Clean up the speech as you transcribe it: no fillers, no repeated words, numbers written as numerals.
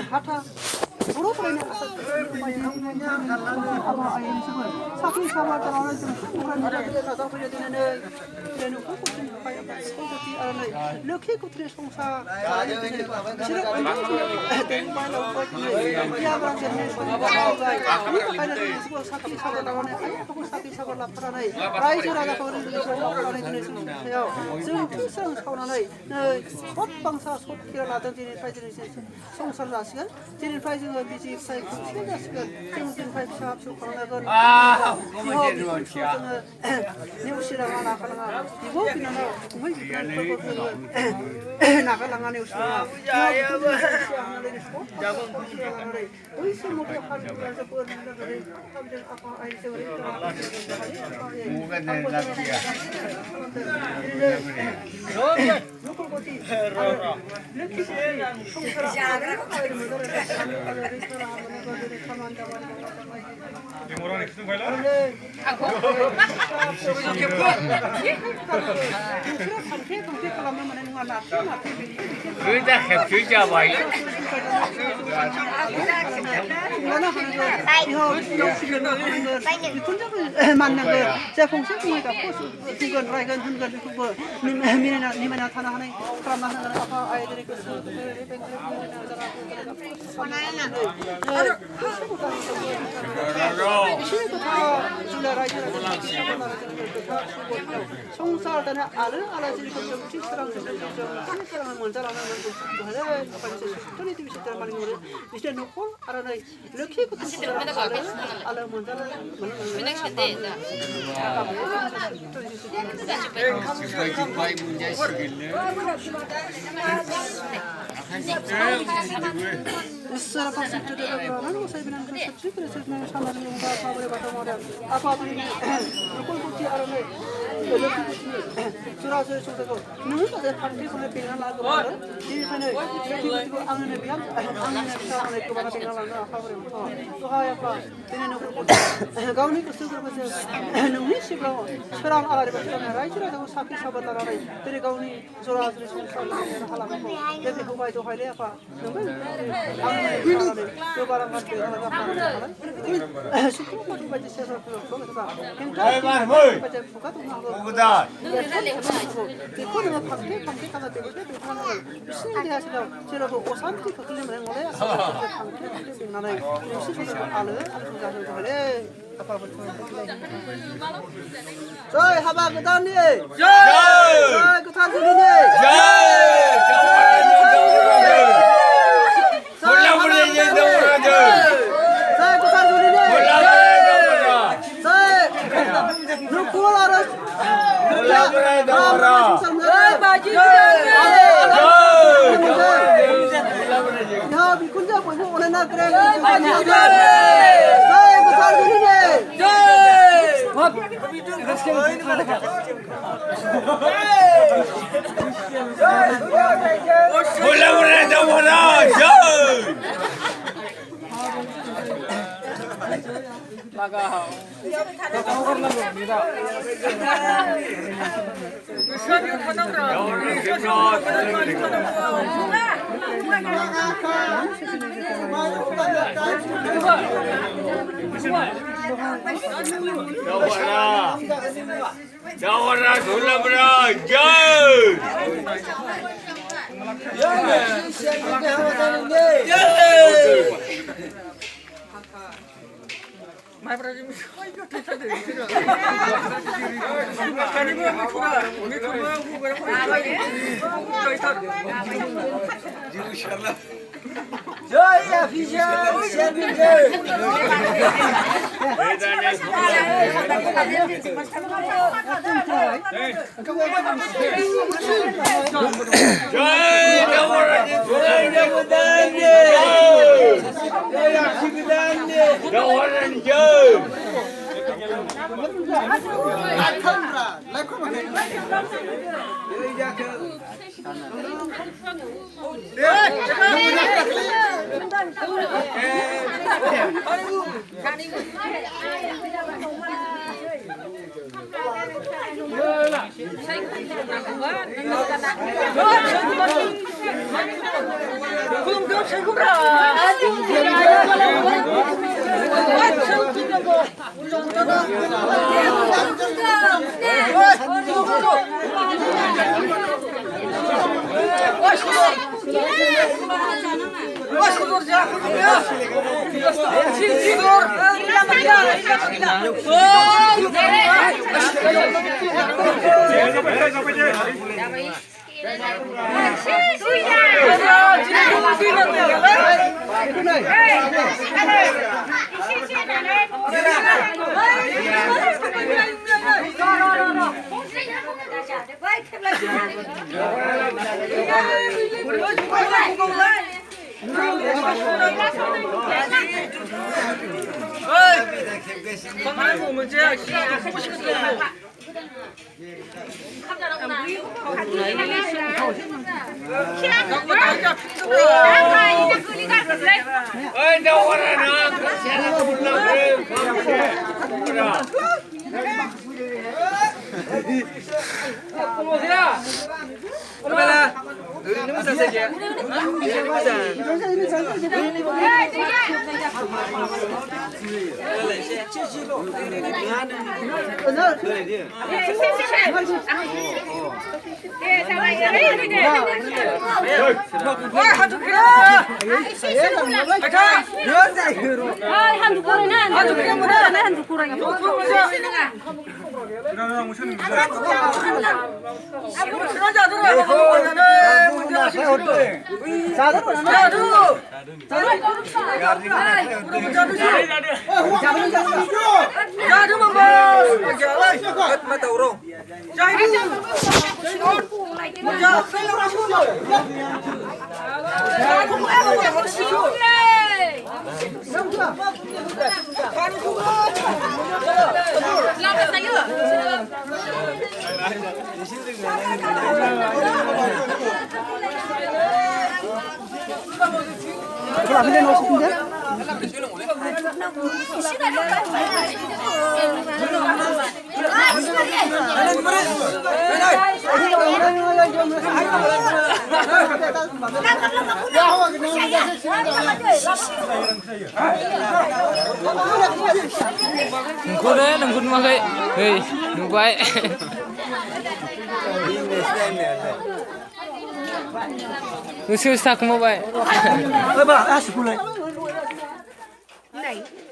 하타 물어보면 사기 사마자라는 좀 그런 일을 나도 보여드리는 이런 공포증 파이가 소득이 않는 이렇게 그들의 송사 지금 언제 대구만 나오고 있는 이야기랑 전에 소리가 사기 사고 나오네 하고 사기 사고 나타나네 라이즈라가 버리는 거라는 드네요 지금 특성 사고나네 법방사 소피가 나던지 파이들이 송사를 하시건 제일 파이즈가 비지 사이클 시간이시건 지금 파이즈 합수 거나건 como de rocha. 뉴시랑 나가나 이거 그냥 정말 나가랑아 뉴시랑 어디서 뭐 하면서 보는데 사람들 아빠 아이들 Bukan dari Latvia. Sudah kerja baik. 만난 거 제가 공식이니까 이건 라이건 hun건 그거 니만 나타나는 그런 만나는 아빠 아이들이 그 송사하다는 알아질 것좀 지스랑 사람을 먼저 하는 거 돈이 좀 있을 말인 거를 이제 놓고 알아내 이렇게 그것도 알아 먼저 Sebagai baik punya segala. Isra pasal tu dia berapa? Saya bilang konsep kresek mana sama dengan apa boleh baca model. Apa ini? Kau kunci arane. Kalau kunci surah surah surah tu. Nunggu ada pantai boleh pinang lagu mana? Ini mana? Itu angin biar angin bisa angin itu mana pinang lagu apa boleh? Tu hai apa? Ini nunggu. Kau ni kusuk berapa? Nunggu sih kau. Surah arane baca mana? Rai surah tu sakit sabar arane. Jadi kau ni surah surah surah halam kau. Jadi kau itu hai dia apa? Nunggu. Barang kan suku baca sesuatu baca buka tu Bukan. itu dengan pakai karena sini dia sudah cerita osanti kekini mereka oleh pakai dengan naik sini ada sudah ada apa betul Joy haba ketan ni Joy ketan sini ni Jawara dulu berajau. Joy official 어이 나와라 나 새나 불러 그래 그거 안 되는 거 싶은데? Nunggu deh, nunggu mah kayak, hei, nunggu baik. Susah aku mau baik. Apa? Ah, sekolah. Này